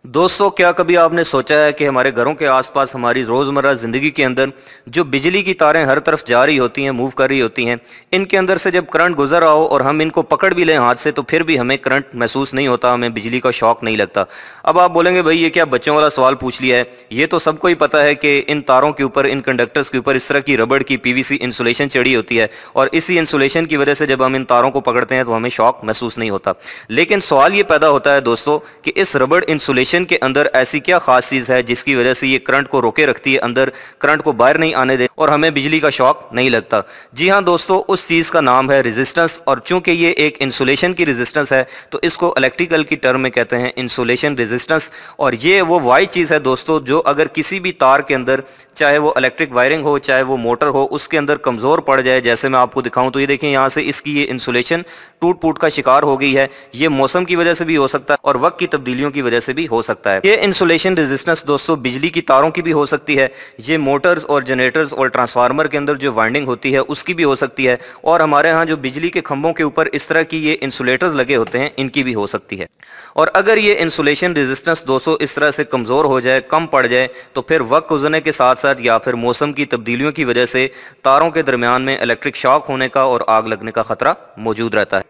दोस्तों, क्या कभी आपने सोचा है कि हमारे घरों के आसपास हमारी रोज़मर्रा ज़िंदगी के अंदर जो बिजली की तारें हर तरफ जा रही होती हैं, मूव कर रही होती हैं, इनके अंदर से जब करंट गुजर रहा हो और हम इनको पकड़ भी लें हाथ से तो फिर भी हमें करंट महसूस नहीं होता, हमें बिजली का शॉक नहीं लगता। अब आप बोलेंगे भाई ये क्या बच्चों वाला सवाल पूछ लिया है। ये तो सबको ही पता है कि इन तारों के ऊपर, इन कंडक्टर्स के ऊपर इस तरह की रबड़ की पीवीसी इंसुलेशन चढ़ी होती है और इसी इंसुलेशन की वजह से जब हम इन तारों को पकड़ते हैं तो हमें शॉक महसूस नहीं होता। लेकिन सवाल ये पैदा होता है दोस्तों कि इस रबड़ इंसुलेशन के अंदर ऐसी क्या खास चीज है जिसकी वजह से ये करंट को रोके रखती है, अंदर करंट को बाहर नहीं आने दे और हमें बिजली का शॉक नहीं लगता। जी हाँ दोस्तों, उस चीज का नाम है रेजिस्टेंस। और चूंकि ये एक इंसुलेशन की रेजिस्टेंस है तो इसको इलेक्ट्रिकल की टर्म में कहते हैं इंसुलेशन रेजिस्टेंस। और ये वो वाई चीज है दोस्तों जो अगर किसी भी तार के अंदर, चाहे वो इलेक्ट्रिक वायरिंग हो चाहे वो मोटर हो, उसके अंदर कमजोर पड़ जाए, जैसे मैं आपको दिखाऊं तो ये देखिए यहाँ से इसकी ये इंसुलेशन टूट फूट का शिकार हो गई है। ये मौसम की वजह से भी हो सकता है और वक्त की तब्दीलियों की वजह से भी हो सकता है। ये इंसुलेशन रेजिस्टेंस दोस्तों बिजली की तारों की भी हो सकती है, ये मोटर्स और जनरेटर्स और ट्रांसफार्मर के अंदर जो वाइंडिंग होती है उसकी भी हो सकती है, और हमारे यहाँ जो बिजली के खंभों के ऊपर इस तरह की ये इंसुलेटर्स लगे होते हैं इनकी भी हो सकती है। और अगर ये इंसुलेशन रेजिस्टेंस दोस्तों इस तरह से कमजोर हो जाए, कम पड़ जाए, तो फिर वक्त गुजरने के साथ साथ या फिर मौसम की तब्दीलियों की वजह से तारों के दरमियान में इलेक्ट्रिक शॉक होने का और आग लगने का खतरा मौजूद रहता है।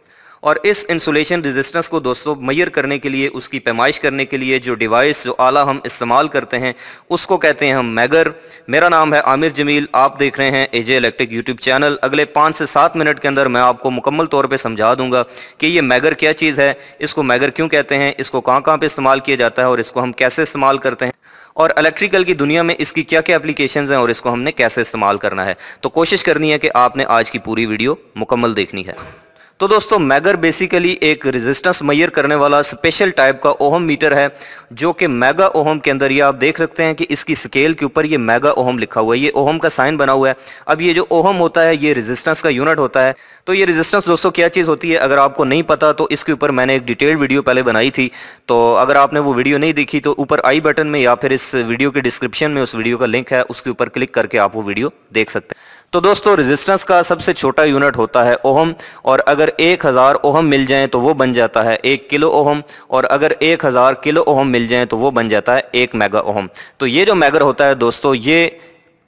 और इस इंसुलेशन रेजिस्टेंस को दोस्तों मेजर करने के लिए, उसकी पैमाइश करने के लिए जो डिवाइस, जो आला हम इस्तेमाल करते हैं उसको कहते हैं हम मैगर। मेरा नाम है आमिर जमील, आप देख रहे हैं एजे इलेक्ट्रिक यूट्यूब चैनल। अगले 5 से 7 मिनट के अंदर मैं आपको मुकम्मल तौर पे समझा दूंगा कि ये मैगर क्या चीज़ है, इसको मैगर क्यों कहते हैं, इसको कहाँ कहाँ पे इस्तेमाल किया जाता है और इसको हम कैसे इस्तेमाल करते हैं, और इलेक्ट्रिकल की दुनिया में इसकी क्या क्या एप्लीकेशंस हैं और इसको हमने कैसे इस्तेमाल करना है। तो कोशिश करनी है कि आपने आज की पूरी वीडियो मुकम्मल देखनी है। तो दोस्तों, मैगर बेसिकली एक रेजिस्टेंस मेजर करने वाला स्पेशल टाइप का ओहम मीटर है जो कि मेगा ओहम के अंदर, ये आप देख सकते हैं कि इसकी स्केल के ऊपर ये मेगा ओहम लिखा हुआ है, ये ओहम का साइन बना हुआ है। अब ये जो ओहम होता है ये रेजिस्टेंस का यूनिट होता है। तो ये रेजिस्टेंस दोस्तों क्या चीज़ होती है, अगर आपको नहीं पता तो इसके ऊपर मैंने एक डिटेल्ड वीडियो पहले बनाई थी, तो अगर आपने वो वीडियो नहीं देखी तो ऊपर आई बटन में या फिर इस वीडियो के डिस्क्रिप्शन में उस वीडियो का लिंक है, उसके ऊपर क्लिक करके आप वो वीडियो देख सकते हैं। तो दोस्तों, रेजिस्टेंस का सबसे छोटा यूनिट होता है ओहम, और अगर 1000 ओहम मिल जाएं तो वो बन जाता है 1 किलो ओहम, और अगर 1000 किलो ओहम मिल जाएं तो वो बन जाता है 1 मेगा ओहम। तो ये जो मैगर होता है दोस्तों, ये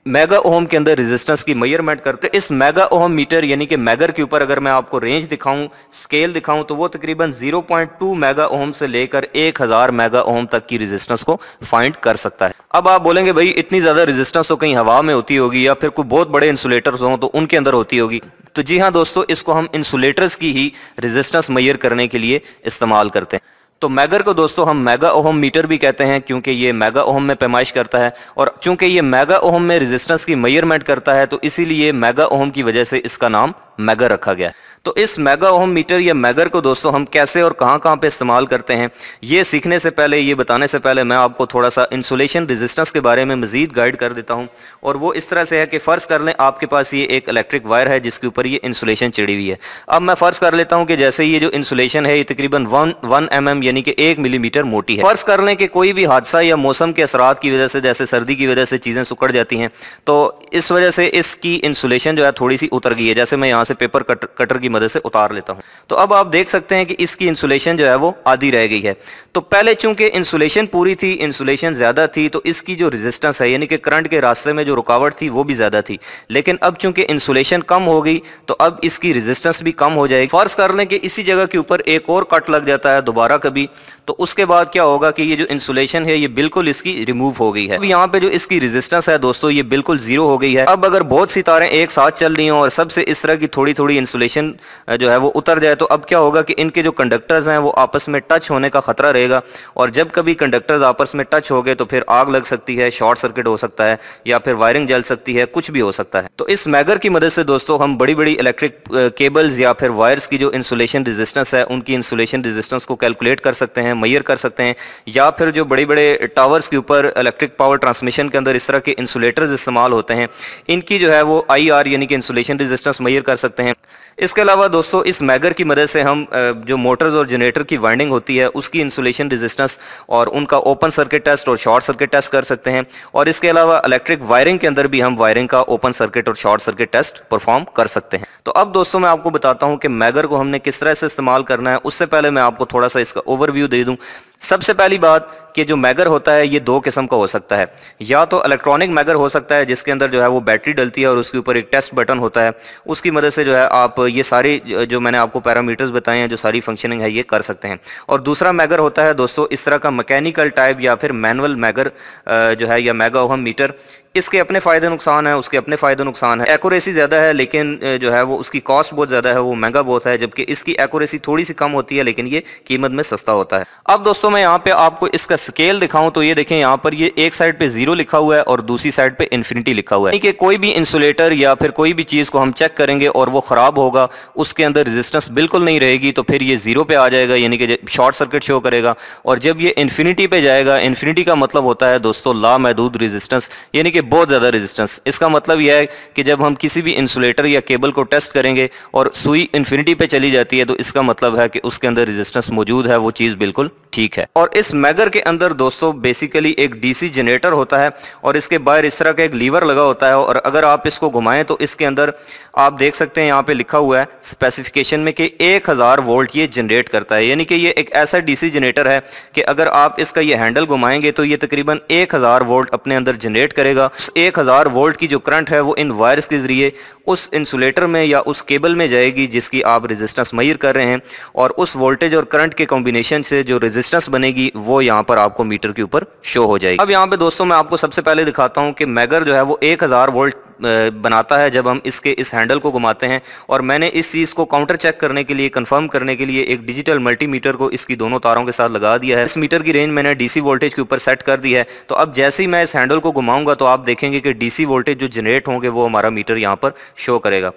मेगा ओहम के अंदर रेजिस्टेंस की मेजरमेंट करते हैं। इस मेगा ओहम मीटर यानी कि मैगर के ऊपर अगर मैं आपको रेंज दिखाऊं, स्केल दिखाऊं, तो वो तकरीबन 0.2 मेगा ओहम से लेकर 1000 मेगा ओहम तक की रेजिस्टेंस को फाइंड कर सकता है। अब आप बोलेंगे भाई इतनी ज्यादा रेजिस्टेंस तो कहीं हवा में होती होगी या फिर कोई बहुत बड़े इंसुलेटर्स हों तो उनके अंदर होती होगी। तो जी हाँ दोस्तों, इसको हम इंसुलेटर्स की ही रेजिस्टेंस मेजर करने के लिए इस्तेमाल करते हैं। तो मैगर को दोस्तों हम मेगा ओहम मीटर भी कहते हैं क्योंकि ये मेगा ओहम में पैमाइश करता है, और चूंकि ये मेगा ओहम में रेजिस्टेंस की मेजरमेंट करता है तो इसीलिए मेगा ओहम की वजह से इसका नाम मैगर रखा गया। तो इस मेगा ओहम मीटर या मैगर को दोस्तों हम कैसे और कहां कहां पे इस्तेमाल करते हैं, ये सीखने से पहले, ये बताने से पहले मैं आपको थोड़ा सा इंसुलेशन रेजिस्टेंस के बारे में मजीद गाइड कर देता हूं। और वो इस तरह से है कि फ़र्ज़ कर लें आपके पास ये एक इलेक्ट्रिक वायर है जिसके ऊपर ये इंसुलेशन चिड़ी हुई है। अब मैं फ़र्ज़ कर लेता हूं कि जैसे ये जो इंसुलेशन है ये तकरीबन 1 mm यानी कि 1 मिलीमीटर मोटी है। फ़र्ज़ कर लें कि कोई भी हादसा या मौसम के असरात की वजह से, जैसे सर्दी की वजह से चीज़ें सुकड़ जाती हैं, तो इस वजह से इसकी इंसुलेशन जो है थोड़ी सी उतर गई है। जैसे मैं यहाँ से पेपर कटर की मदद से उतार लेता हूं, तो अब आप देख सकते हैं कि इसकी इंसुलेशन जो है वो आधी रह गई है। तो पहले चूंकि इंसुलेशन पूरी थी, इंसुलेशन ज्यादा थी, तो इसकी जो रेजिस्टेंस है यानी कि करंट के रास्ते में जो रुकावट थी वो भी ज्यादा थी। लेकिन अब चूंकि इंसुलेशन कम हो गई तो अब इसकी रेजिस्टेंस भी कम हो जाएगी। फर्ज कर लें कि इसी जगह के ऊपर एक और कट लग जाता है दोबारा कभी, तो उसके बाद क्या होगा कि ये जो इंसुलेशन है ये बिल्कुल इसकी रिमूव हो गई है। अब यहाँ पे जो इसकी रेजिस्टेंस है दोस्तों ये बिल्कुल जीरो हो गई है। अब अगर बहुत सी तारें एक साथ चल रही हों और सबसे इस तरह की थोड़ी थोड़ी इंसुलेशन जो है वो उतर जाए, तो अब क्या होगा कि इनके जो कंडक्टर्स हैं वो आपस में टच होने का खतरा रहेगा, और जब कभी कंडक्टर्स आपस में टच हो गए तो फिर आग लग सकती है, शॉर्ट सर्किट हो सकता है, या फिर वायरिंग जल सकती है, कुछ भी हो सकता है। तो इस मैगर की मदद से दोस्तों हम बड़ी बड़ी इलेक्ट्रिक केबल्स या फिर वायर्स की जो इंसुलेशन रेजिस्टेंस है उनकी इंसुलेशन रेजिस्टेंस को कैलकुलेट कर सकते हैं, मेजर कर सकते हैं, या फिर जो बड़े बड़े टावर्स के ऊपर इलेक्ट्रिक पावर ट्रांसमिशन के अंदर इस तरह के इंसुलेटर्स इस्तेमाल होते हैं, इनकी जो है वो IR यानी कि इंसुलेशन रेजिस्टेंस मेजर कर सकते हैं। इसके अलावा दोस्तों इस मैगर की मदद से हम जो मोटर्स और जनरेटर की वाइंडिंग होती है उसकी इंसुलेशन रेजिस्टेंस और उनका ओपन सर्किट टेस्ट और शॉर्ट सर्किट टेस्ट कर सकते हैं, और इसके अलावा इलेक्ट्रिक वायरिंग के अंदर भी हम वायरिंग का ओपन सर्किट और शॉर्ट सर्किट टेस्ट परफॉर्म कर सकते हैं। तो अब दोस्तों मैं आपको बताता हूं कि मैगर को हमने किस तरह से इस्तेमाल करना है। उससे पहले मैं आपको थोड़ा सा इसका ओवरव्यू दे दूं। सबसे पहली बात कि जो मैगर होता है ये दो किस्म का हो सकता है। या तो इलेक्ट्रॉनिक मैगर हो सकता है जिसके अंदर जो है वो बैटरी डलती है और उसके ऊपर एक टेस्ट बटन होता है, उसकी मदद से जो है आप ये सारे जो मैंने आपको पैरामीटर्स बताए हैं, जो सारी फंक्शनिंग है, ये कर सकते हैं। और दूसरा मैगर होता है दोस्तों इस तरह का मैकेनिकल टाइप या फिर मैनुअल मैगर जो है, या मेगा ओहम मीटर। इसके अपने फ़ायदे नुकसान है, उसके अपने फ़ायदे नुकसान है। एक्यूरेसी ज़्यादा है लेकिन जो है वो उसकी कॉस्ट बहुत ज़्यादा है, वो महंगा बहुत है, जबकि इसकी एक्यूरेसी थोड़ी सी कम होती है लेकिन ये कीमत में सस्ता होता है। अब दोस्तों मैं यहाँ पे आपको इसका स्केल दिखाऊं तो ये देखें, यहाँ पर ये एक साइड पे 0 लिखा हुआ है और दूसरी साइड पे इन्फिनिटी लिखा हुआ है। कि कोई भी इंसुलेटर या फिर कोई भी चीज़ को हम चेक करेंगे और वो ख़राब होगा, उसके अंदर रेजिस्टेंस बिल्कुल नहीं रहेगी, तो फिर ये 0 पे आ जाएगा, यानी कि शॉर्ट सर्किट शो करेगा। और जब ये इन्फिनिटी पे जाएगा, इन्फिनिटी का मतलब होता है दोस्तों लामहदूद रेजिस्टेंस, यानी कि बहुत ज़्यादा रेजिस्टेंस। इसका मतलब यह है कि जब हम किसी भी इंसुलेटर या केबल को टेस्ट करेंगे और सुई इन्फिनिटी पे चली जाती है, तो इसका मतलब है कि उसके अंदर रेजिस्टेंस मौजूद है, वो चीज़ बिल्कुल ठीक है। और इस मैगर के अंदर दोस्तों बेसिकली एक डीसी जनरेटर होता है और इसके बाहर इस तरह का एक लीवर लगा होता है, और अगर आप इसको घुमाएं तो इसके अंदर आप देख सकते हैं यहाँ पे लिखा हुआ है स्पेसिफिकेशन में कि 1000 वोल्ट ये जनरेट करता है। यानी कि ये एक ऐसा डीसी जनरेटर है कि अगर आप इसका ये हैंडल घुमाएंगे तो ये तकरीबन 1000 वोल्ट अपने अंदर जनरेट करेगा। 1000 वोल्ट की जो करंट है वो इन वायर्स के जरिए उस इंसुलेटर में या उस केबल में जाएगी जिसकी आप रेजिस्टेंस मेजर कर रहे हैं, और उस वोल्टेज और करंट के कॉम्बिनेशन से जो रेजिस्टेंस बनेगी वो यहाँ पर आपको मीटर के ऊपर शो हो जाएगी। अब यहाँ पे दोस्तों मैं आपको सबसे पहले दिखाता हूँ कि मैगर जो है वो 1000 वोल्ट बनाता है जब हम इसके इस हैंडल को घुमाते हैं। और मैंने इस चीज़ को काउंटर चेक करने के लिए, कंफर्म करने के लिए एक डिजिटल मल्टीमीटर को इसकी दोनों तारों के साथ लगा दिया है। इस मीटर की रेंज मैंने डीसी वोल्टेज के ऊपर सेट कर दी है। तो अब जैसे ही मैं इस हैंडल को घुमाऊंगा तो आप देखेंगे कि डीसी वोल्टेज जो जनरेट होंगे वो हमारा मीटर यहाँ पर शो करेगा।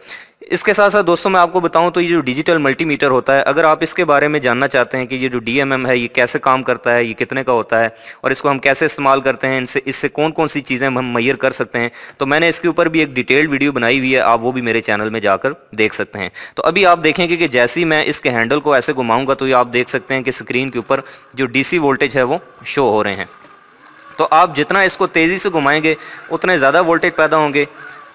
इसके साथ साथ दोस्तों मैं आपको बताऊं तो ये जो डिजिटल मल्टीमीटर होता है, अगर आप इसके बारे में जानना चाहते हैं कि ये जो डीएमएम है ये कैसे काम करता है, ये कितने का होता है और इसको हम कैसे इस्तेमाल करते हैं, इससे कौन कौन सी चीज़ें हम मेजर कर सकते हैं, तो मैंने इसके ऊपर भी एक डिटेल्ड वीडियो बनाई हुई है, आप वो भी मेरे चैनल में जाकर देख सकते हैं। तो अभी आप देखेंगे कि जैसे ही मैं इसके हैंडल को ऐसे घुमाऊंगा तो ये आप देख सकते हैं कि स्क्रीन के ऊपर जो डीसी वोल्टेज है वो शो हो रहे हैं। तो आप जितना इसको तेज़ी से घुमाएंगे उतने ज़्यादा वोल्टेज पैदा होंगे।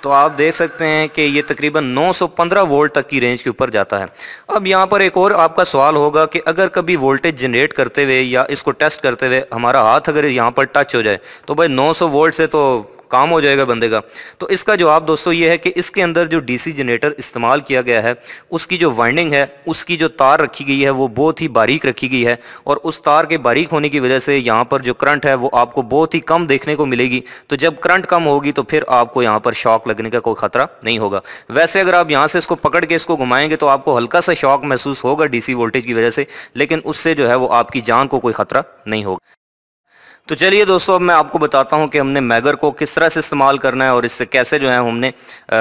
तो आप देख सकते हैं कि ये तकरीबन 915 वोल्ट तक की रेंज के ऊपर जाता है। अब यहाँ पर एक और आपका सवाल होगा कि अगर कभी वोल्टेज जनरेट करते हुए या इसको टेस्ट करते हुए हमारा हाथ अगर यहाँ पर टच हो जाए तो भाई 900 वोल्ट से तो काम हो जाएगा बंदे का। तो इसका जवाब दोस्तों ये है कि इसके अंदर जो डीसी जनरेटर इस्तेमाल किया गया है उसकी जो वाइंडिंग है, उसकी जो तार रखी गई है वो बहुत ही बारीक रखी गई है, और उस तार के बारीक होने की वजह से यहाँ पर जो करंट है वो आपको बहुत ही कम देखने को मिलेगी। तो जब करंट कम होगी तो फिर आपको यहाँ पर शॉक लगने का कोई खतरा नहीं होगा। वैसे अगर आप यहाँ से इसको पकड़ के इसको घुमाएंगे तो आपको हल्का सा शॉक महसूस होगा डीसी वोल्टेज की वजह से, लेकिन उससे जो है वो आपकी जान को कोई खतरा नहीं होगा। तो चलिए दोस्तों अब मैं आपको बताता हूं कि हमने मैगर को किस तरह से इस्तेमाल करना है और इससे कैसे जो है हमने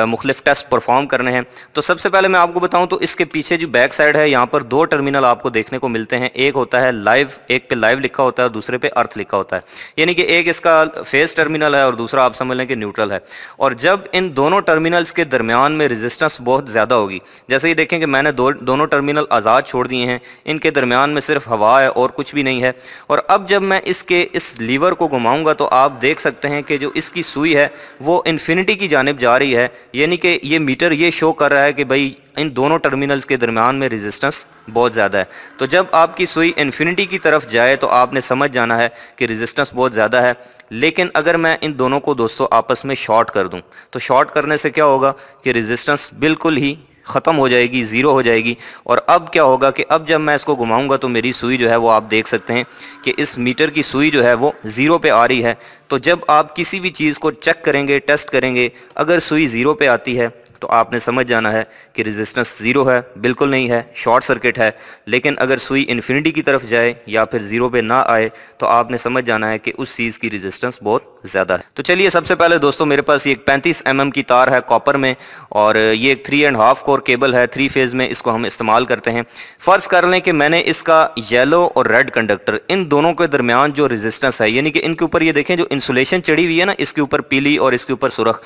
मुख्तलिफ टेस्ट परफॉर्म करने हैं। तो सबसे पहले मैं आपको बताऊं तो इसके पीछे जो बैक साइड है यहाँ पर 2 टर्मिनल आपको देखने को मिलते हैं। एक होता है लाइव, एक पे लाइव लिखा होता है और दूसरे पे अर्थ लिखा होता है, यानी कि एक इसका फेस टर्मिनल है और दूसरा आप समझ लें कि न्यूट्रल है। और जब इन दोनों टर्मिनल्स के दरमियान में रेजिस्टेंस बहुत ज़्यादा होगी, जैसे ये देखें कि मैंने दोनों टर्मिनल आज़ाद छोड़ दिए हैं, इनके दरमियान में सिर्फ हवा है और कुछ भी नहीं है। और अब जब मैं इसके इस लीवर को घुमाऊंगा तो आप देख सकते हैं कि जो इसकी सुई है वो इन्फिनिटी की जानिब जा रही है, यानी कि ये मीटर ये शो कर रहा है कि भाई इन दोनों टर्मिनल्स के दरमियान में रेजिस्टेंस बहुत ज़्यादा है। तो जब आपकी सुई इन्फिनिटी की तरफ जाए तो आपने समझ जाना है कि रेजिस्टेंस बहुत ज़्यादा है। लेकिन अगर मैं इन दोनों को दोस्तों आपस में शॉर्ट कर दूं तो शॉर्ट करने से क्या होगा कि रेजिस्टेंस बिल्कुल ही ख़त्म हो जाएगी, ज़ीरो हो जाएगी। और अब क्या होगा कि अब जब मैं इसको घुमाऊंगा तो मेरी सुई जो है वो आप देख सकते हैं कि इस मीटर की सुई जो है वो 0 पे आ रही है। तो जब आप किसी भी चीज़ को चेक करेंगे, टेस्ट करेंगे, अगर सुई 0 पे आती है तो आपने समझ जाना है कि रेजिस्टेंस 0 है, बिल्कुल नहीं है, शॉर्ट सर्किट है। लेकिन अगर सुई इन्फिनिटी की तरफ जाए या फिर 0 पे ना आए तो आपने समझ जाना है कि उस चीज़ की रेजिस्टेंस बहुत ज़्यादा है। तो चलिए सबसे पहले दोस्तों मेरे पास ये एक 35 mm की तार है कॉपर में, और ये एक 3.5 कोर केबल है 3 फेज़ में, इसको हम इस्तेमाल करते हैं। फ़र्ज़ कर लें कि मैंने इसका येलो और रेड कंडक्टर, इन दोनों के दरमियान जो रेजिस्टेंस है, यानी कि इनके ऊपर ये देखें जो इंसुलेशन चढ़ी हुई है ना, इसके ऊपर पीली और इसके ऊपर सुर्ख,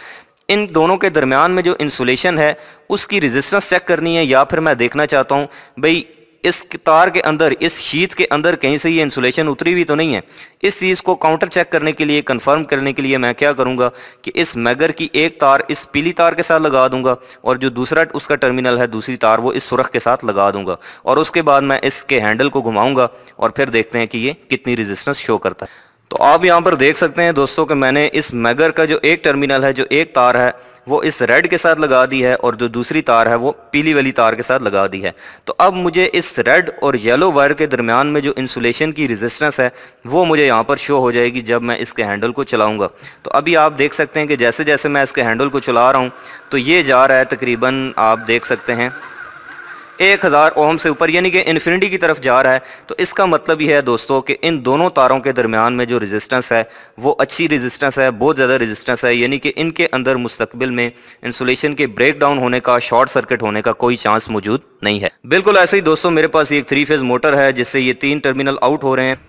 इन दोनों के दरमियान में जो इंसुलेशन है उसकी रेजिस्टेंस चेक करनी है। या फिर मैं देखना चाहता हूँ भाई इस तार के अंदर, इस शीट के अंदर कहीं से ये इंसुलेशन उतरी हुई तो नहीं है। इस चीज़ को काउंटर चेक करने के लिए, कंफर्म करने के लिए मैं क्या करूंगा कि इस मैगर की एक तार इस पीली तार के साथ लगा दूंगा और जो दूसरा उसका टर्मिनल है, दूसरी तार, वो इस सुरख के साथ लगा दूंगा और उसके बाद मैं इसके हैंडल को घुमाऊंगा और फिर देखते हैं कि ये कितनी रेजिस्टेंस शो करता है। तो आप यहाँ पर देख सकते हैं दोस्तों कि मैंने इस मैगर का जो एक टर्मिनल है, जो एक तार है, वो इस रेड के साथ लगा दी है और जो दूसरी तार है वो पीली वाली तार के साथ लगा दी है। तो अब मुझे इस रेड और येलो वायर के दरमियान में जो इंसुलेशन की रेजिस्टेंस है वो मुझे यहाँ पर शो हो जाएगी जब मैं इसके हैंडल को चलाऊंगा। तो अभी आप देख सकते हैं कि जैसे जैसे मैं इसके हैंडल को चला रहा हूँ तो ये जा रहा है तकरीबन, आप देख सकते हैं 1000 ओम से ऊपर, यानी कि इन्फिनिटी की तरफ जा रहा है। तो इसका मतलब ये है दोस्तों कि इन दोनों तारों के दरमियान में जो रेजिस्टेंस है वो अच्छी रेजिस्टेंस है, बहुत ज़्यादा रेजिस्टेंस है, यानी कि इनके अंदर मुस्तकबिल में इंसुलेशन के ब्रेक डाउन होने का, शॉर्ट सर्किट होने का कोई चांस मौजूद नहीं है। बिल्कुल ऐसे ही दोस्तों मेरे पास एक 3 फेज़ मोटर है जिससे ये 3 टर्मिनल आउट हो रहे हैं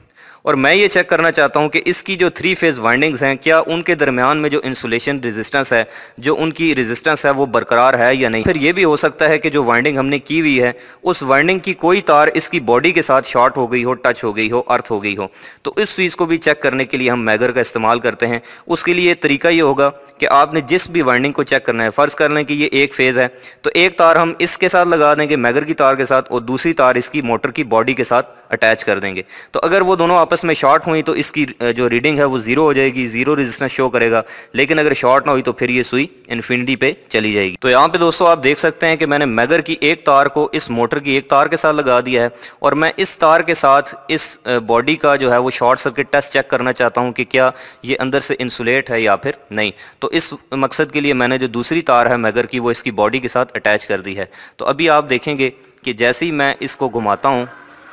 और मैं ये चेक करना चाहता हूं कि इसकी जो 3 फेज़ वाइंडिंग्स हैं, क्या उनके दरमियान में जो इंसुलेशन रेजिस्टेंस है, जो उनकी रेजिस्टेंस है वो बरकरार है या नहीं। फिर ये भी हो सकता है कि जो वाइंडिंग हमने की हुई है उस वाइंडिंग की कोई तार इसकी बॉडी के साथ शॉर्ट हो गई हो, टच हो गई हो, अर्थ हो गई हो। तो इस चीज़ को भी चेक करने के लिए हम मैगर का इस्तेमाल करते हैं। उसके लिए तरीका ये होगा कि आपने जिस भी वाइंडिंग को चेक करना है, फ़र्ज़ कर लें कि ये एक फेज़ है तो एक तार हम इसके साथ लगा देंगे, मैगर की तार के साथ, और दूसरी तार इसकी मोटर की बॉडी के साथ अटैच कर देंगे। तो अगर वो दोनों आपस में शॉर्ट हुई तो इसकी जो रीडिंग है वो 0 हो जाएगी, 0 रेजिस्टेंस शो करेगा। लेकिन अगर शॉर्ट ना हुई तो फिर ये सुई इन्फिनिटी पे चली जाएगी। तो यहाँ पे दोस्तों आप देख सकते हैं कि मैंने मैगर की एक तार को इस मोटर की एक तार के साथ लगा दिया है और मैं इस तार के साथ इस बॉडी का जो है वो शॉर्ट सर्किट टेस्ट चेक करना चाहता हूँ कि क्या ये अंदर से इंसुलेट है या फिर नहीं। तो इस मकसद के लिए मैंने जो दूसरी तार है मैगर की वो इसकी बॉडी के साथ अटैच कर दी है। तो अभी आप देखेंगे कि जैसे ही मैं इसको घुमाता हूँ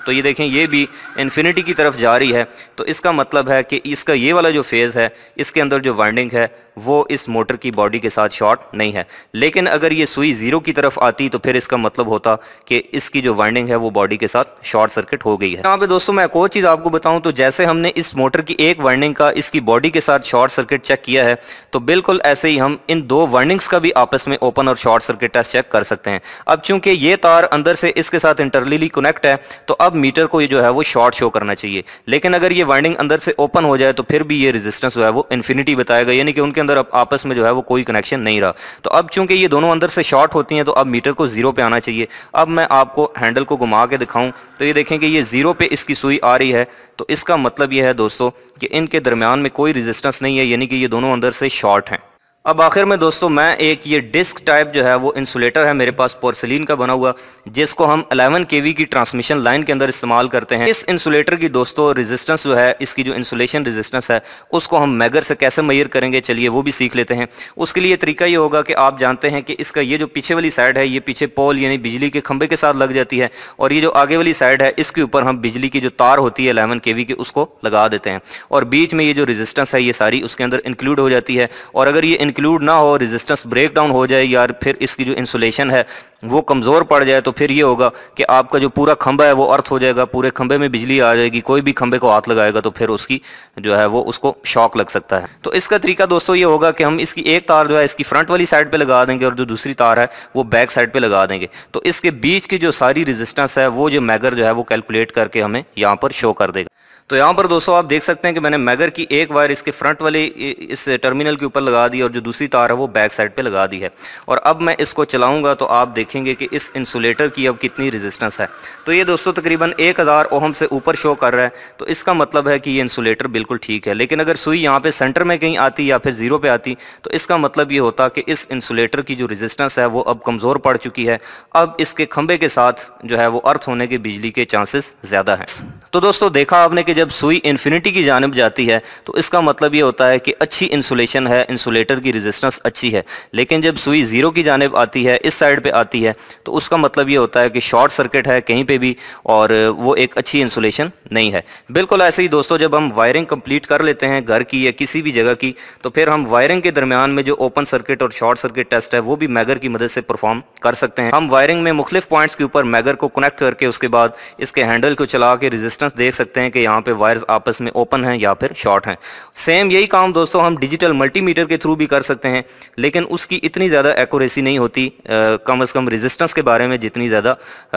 तो ये देखें ये भी इन्फिनिटी की तरफ जा रही है। तो इसका मतलब है कि इसका ये वाला जो फेज़ है इसके अंदर जो वाइंडिंग है वो इस मोटर की बॉडी के साथ शॉर्ट नहीं है। लेकिन अगर ये सुई 0 की तरफ आती तो फिर इसका मतलब होता कि इसकी जो वाइंडिंग है वो बॉडी के साथ शॉर्ट सर्किट हो गई है। यहाँ पे दोस्तों मैं एक और चीज़ आपको बताऊं, तो जैसे हमने इस मोटर की एक वाइंडिंग का इसकी बॉडी के साथ शॉर्ट सर्किट चेक किया है तो बिल्कुल ऐसे ही हम इन 2 वाइंडिंग्स का भी आपस में ओपन और शॉर्ट सर्किट टेस्ट चेक कर सकते हैं। अब चूंकि ये तार अंदर से इसके साथ इंटरनली कनेक्ट है तो अब मीटर को ये जो है वो शॉर्ट शो करना चाहिए। लेकिन अगर ये वाइंडिंग अंदर से ओपन हो जाए तो फिर भी ये रेजिस्टेंस जो है वो इन्फिनिटी बताएगा, यानी कि उनके अंदर अब आपस में जो है वो कोई कनेक्शन नहीं रहा। तो अब चूंकि ये दोनों अंदर से शॉर्ट होती हैं तो अब मीटर को 0 पे आना चाहिए। अब मैं आपको हैंडल को घुमा के दिखाऊं तो ये देखें कि ये 0 पे इसकी सुई आ रही है। तो इसका मतलब ये है दोस्तों कि इनके दरमियान में कोई रेजिस्टेंस नहीं है, यानी कि ये दोनों अंदर से शॉर्ट हैं। अब आखिर में दोस्तों मैं एक ये डिस्क टाइप जो है वो इंसुलेटर है मेरे पास पोर्सिलीन का बना हुआ, जिसको हम 11 kV की ट्रांसमिशन लाइन के अंदर इस्तेमाल करते हैं। इस इंसुलेटर की दोस्तों रेजिस्टेंस जो है, इसकी जो इंसुलेशन रेजिस्टेंस है उसको हम मैगर से कैसे मेजर करेंगे, चलिए वो भी सीख लेते हैं। उसके लिए तरीका ये होगा कि आप जानते हैं कि इसका ये जो पीछे वाली साइड है ये पीछे पोल यानी बिजली के खंभे के साथ लग जाती है और ये जो आगे वाली साइड है इसके ऊपर हम बिजली की जो तार होती है 11 kV की उसको लगा देते हैं और बीच में ये जो रेजिस्टेंस है ये सारी उसके अंदर इंक्लूड हो जाती है। और अगर ये इंक्लूड ना हो, रेजिस्टेंस ब्रेक डाउन हो जाए या फिर इसकी जो इंसुलेशन है वो कमज़ोर पड़ जाए तो फिर ये होगा कि आपका जो पूरा खंभा है वो अर्थ हो जाएगा, पूरे खंभे में बिजली आ जाएगी। कोई भी खंभे को हाथ लगाएगा तो फिर उसकी जो है वो उसको शॉक लग सकता है। तो इसका तरीका दोस्तों ये होगा कि हम इसकी एक तार जो है इसकी फ्रंट वाली साइड पे लगा देंगे और जो दूसरी तार है वो बैक साइड पे लगा देंगे। तो इसके बीच की जो सारी रेजिस्टेंस है वो जो मैगर जो है वो कैलकुलेट करके हमें यहाँ पर शो कर देगा। तो यहाँ पर दोस्तों आप देख सकते हैं कि मैंने मैगर की एक वायर इसके फ्रंट वाले इस टर्मिनल के ऊपर लगा दी और जो दूसरी तार है वो बैक साइड पे लगा दी है। और अब मैं इसको चलाऊंगा तो आप देखेंगे कि इस इंसुलेटर की अब कितनी रेजिस्टेंस है। तो ये दोस्तों तकरीबन 1000 ओहम से ऊपर शो कर रहा है। तो इसका मतलब है कि ये इंसुलेटर बिल्कुल ठीक है। लेकिन अगर सुई यहाँ पे सेंटर में कहीं आती या फिर 0 पे आती तो इसका मतलब ये होता कि इस इंसुलेटर की जो रेजिस्टेंस है वो अब कमज़ोर पड़ चुकी है। अब इसके खंभे के साथ जो है वो अर्थ होने के बिजली के चांसेस ज़्यादा हैं। तो दोस्तों देखा आपने कि जब सुई इन्फिनिटी की जानिब जाती है तो इसका मतलब ये होता है कि अच्छी इंसुलेशन है, इंसुलेटर की रेजिस्टेंस अच्छी है। लेकिन जब सुई 0 की जानिब आती है, इस साइड पे आती है, तो उसका मतलब ये होता है कि शॉर्ट सर्किट है कहीं पे भी और वो एक अच्छी इंसुलेशन नहीं है। बिल्कुल ऐसे ही दोस्तों जब हम वायरिंग कंप्लीट कर लेते हैं घर की या किसी भी जगह की तो फिर हम वायरिंग के दरमियान में जो ओपन सर्किट और शॉर्ट सर्किट टेस्ट है वो भी मैगर की मदद से परफॉर्म कर सकते हैं। हम वायरिंग में मुख्तलिफ पॉइंट्स के ऊपर मैगर को कनेक्ट करके उसके बाद इसके हैंडल को चला के रेजिस्टेंस देख सकते हैं कि यहाँ पे वायर्स आपस में ओपन हैं या फिर शॉर्ट हैं। सेम यही काम दोस्तों हम डिजिटल मल्टीमीटर के थ्रू भी कर सकते हैं, लेकिन उसकी इतनी ज़्यादा एक्यूरेसी नहीं होती, कम से कम रेजिस्टेंस के बारे में जितनी ज़्यादा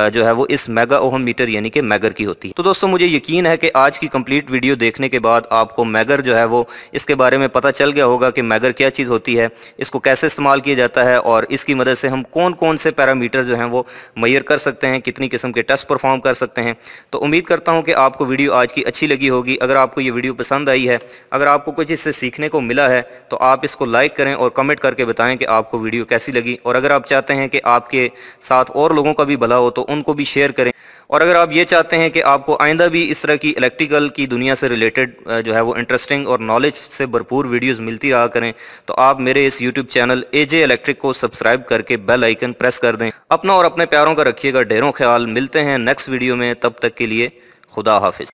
जो है वो इस मेगा ओहम मीटर यानी कि मैगर की होती है। तो दोस्तों मुझे यकीन है कि आज की कंप्लीट वीडियो देखने के बाद आपको मैगर जो है वो इसके बारे में पता चल गया होगा कि मैगर क्या चीज़ होती है, इसको कैसे इस्तेमाल किया जाता है और इसकी मदद से हम कौन कौन से पैरामीटर जो हैं वो मैयर कर सकते हैं, कितनी किस्म के टेस्ट परफॉर्म कर सकते हैं। तो उम्मीद करता हूं कि आपको वीडियो आज की अच्छी लगी होगी। अगर आपको ये वीडियो पसंद आई है, अगर आपको कुछ इससे सीखने को मिला है, तो आप इसको लाइक करें और कमेंट करके बताएं कि आपको वीडियो कैसी लगी। और अगर आप चाहते हैं कि आपके साथ और लोगों का भी भला हो तो उनको भी शेयर करें। और अगर आप ये चाहते हैं कि आपको आइंदा भी इस तरह की इलेक्ट्रिकल की दुनिया से रिलेटेड जो है वो इंटरेस्टिंग और नॉलेज से भरपूर वीडियोस मिलती रहा करें, तो आप मेरे इस यूट्यूब चैनल एजे इलेक्ट्रिक को सब्सक्राइब करके बेल आइकन प्रेस कर दें। अपना और अपने प्यारों का रखिएगा ढेरों ख्याल। मिलते हैं नेक्स्ट वीडियो में, तब तक के लिए खुदा हाफिज।